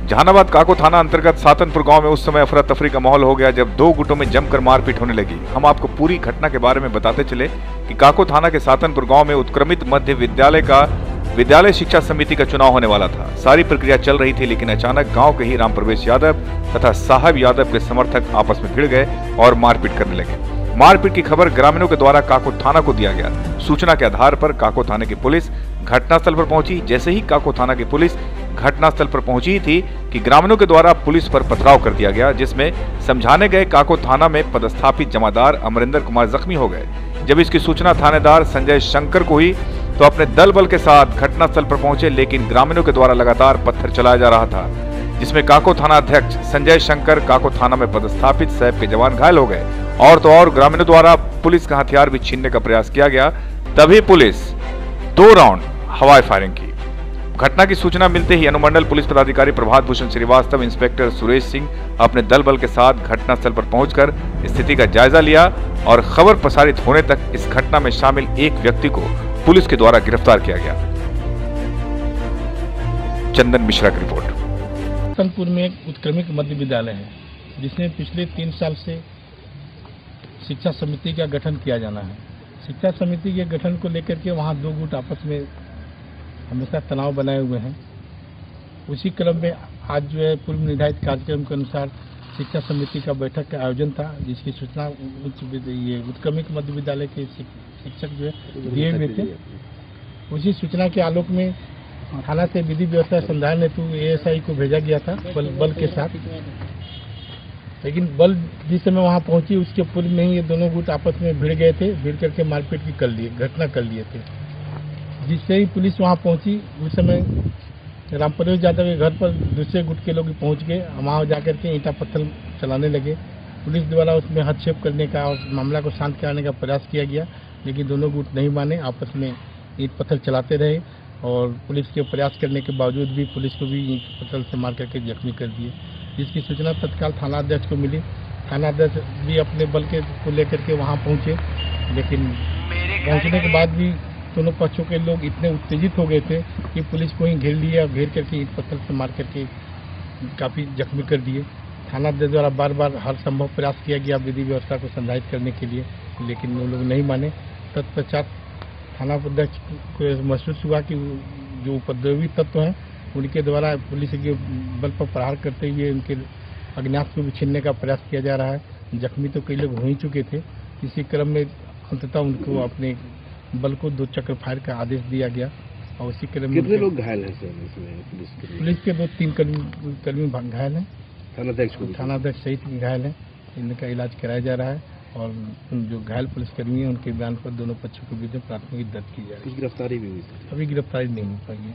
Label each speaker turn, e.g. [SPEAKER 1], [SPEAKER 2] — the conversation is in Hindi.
[SPEAKER 1] जहानाबाद काको थाना अंतर्गत सातनपुर गांव में उस समय अफरा तफरी का माहौल हो गया जब दो गुटों में जमकर मारपीट होने लगी। हम आपको पूरी घटना के बारे में बताते चले कि काको थाना के सातनपुर गांव में उत्क्रमित मध्य विद्यालय शिक्षा समिति का चुनाव होने वाला था। सारी प्रक्रिया चल रही थी, लेकिन अचानक गांव के ही राम प्रवेश यादव तथा साहब यादव के समर्थक आपस में भिड़ गए और मारपीट करने लगे। मारपीट की खबर ग्रामीणों के द्वारा काको थाना को दिया गया। सूचना के आधार पर काको थाने की पुलिस घटनास्थल पर पहुंची। जैसे ही काको थाना की पुलिस घटनास्थल पर पहुंची थी कि ग्रामीणों के द्वारा पुलिस पर पथराव कर दिया गया, जिसमें समझाने गए काको थाना में पदस्थापित जमादार अमरिंदर कुमार जख्मी हो गए। जब इसकी सूचना थानेदार संजय शंकर को हुई तो अपने दल बल के साथ घटनास्थल पर पहुंचे, लेकिन ग्रामीणों के द्वारा लगातार पत्थर चलाया जा रहा था, जिसमें काको थाना अध्यक्ष संजय शंकर, काको थाना में पदस्थापित सैप के जवान घायल हो गए। और तो और ग्रामीणों द्वारा पुलिस का हथियार भी छीनने का प्रयास किया गया। तभी पुलिस 2 राउंड हवाई फायरिंग की। घटना की सूचना मिलते ही अनुमंडल पुलिस पदाधिकारी प्रभात भूषण श्रीवास्तव, इंस्पेक्टर सुरेश सिंह अपने दल बल के साथ घटनास्थल पर पहुंचकर स्थिति का जायजा लिया और खबर प्रसारित होने तक इस घटना में शामिल एक व्यक्ति को पुलिस के द्वारा गिरफ्तार किया गया। चंदन मिश्रा की रिपोर्ट।
[SPEAKER 2] सातनपुर में एक उत्क्रमित मध्य विद्यालय है जिसमें पिछले 3 साल से शिक्षा समिति का गठन किया जाना है। शिक्षा समिति के गठन को लेकर के वहाँ 2 गुट आपस में हमेशा तनाव बनाए हुए हैं। उसी क्रम में आज जो है पूर्व निर्धारित कार्यक्रम के अनुसार शिक्षा समिति का बैठक का आयोजन था, जिसकी सूचना उत्क्रमित मध्य विद्यालय के शिक्षक जो है दिए हुए थे। उसी सूचना के आलोक में थाना से विधि व्यवस्था संधारण हेतु ASI को भेजा गया था बल के साथ, लेकिन बल जिस समय वहां पहुंची उसके पूर्व में ही ये दोनों गुट आपस में भिड़ गए थे। भिड़ करके मारपीट की घटना कर लिए थे। जिससे ही पुलिस वहां पहुंची उस समय राम प्रवेश यादव के घर पर दूसरे गुट के लोग पहुंच गए। वहां जाकर के ईंटा पत्थर चलाने लगे। पुलिस द्वारा उसमें हस्तक्षेप करने का और मामला को शांत कराने का प्रयास किया गया, लेकिन दोनों गुट नहीं माने, आपस में ईंट पत्थर चलाते रहे और पुलिस के प्रयास करने के बावजूद भी पुलिस को भी ईंट पत्थर से मार करके जख्मी कर दिए। जिसकी सूचना तत्काल थाना अध्यक्ष को मिली। थाना अध्यक्ष भी अपने बल को लेकर के वहां पहुंचे, लेकिन पहुंचने के बाद भी दोनों पक्षों के लोग इतने उत्तेजित हो गए थे कि पुलिस को ही घेर लिया। घेर करके ईंट पत्थर से मार करके काफ़ी जख्मी कर दिए। थाना अध्यक्ष द्वारा बार बार हर संभव प्रयास किया गया विधि व्यवस्था को संधारित करने के लिए, लेकिन वो लोग नहीं माने। तत्पश्चात थाना अध्यक्ष को महसूस हुआ कि जो उपद्रवी तत्व हैं उनके द्वारा पुलिस के बल पर प्रहार करते हुए उनके अज्ञात को भी छीनने का प्रयास किया जा रहा है। जख्मी तो कई लोग हो ही चुके थे। इसी क्रम में अंततः उनको अपने बल को 2 चक्र फायर का आदेश दिया गया और उसी क्रम में
[SPEAKER 3] कितने लोग घायल हैं सर?
[SPEAKER 2] पुलिस के 2-3 कर्मी घायल हैं। थाना अध्यक्ष सहित घायल हैं। इनका इलाज कराया जा रहा है और जो घायल पुलिसकर्मी हैं उनके बयान पर दोनों पक्षों के विरुद्ध प्राथमिकी दर्ज की जा रही है।
[SPEAKER 3] गिरफ्तारी भी हुई?
[SPEAKER 2] अभी गिरफ्तारी नहीं हो पाई है।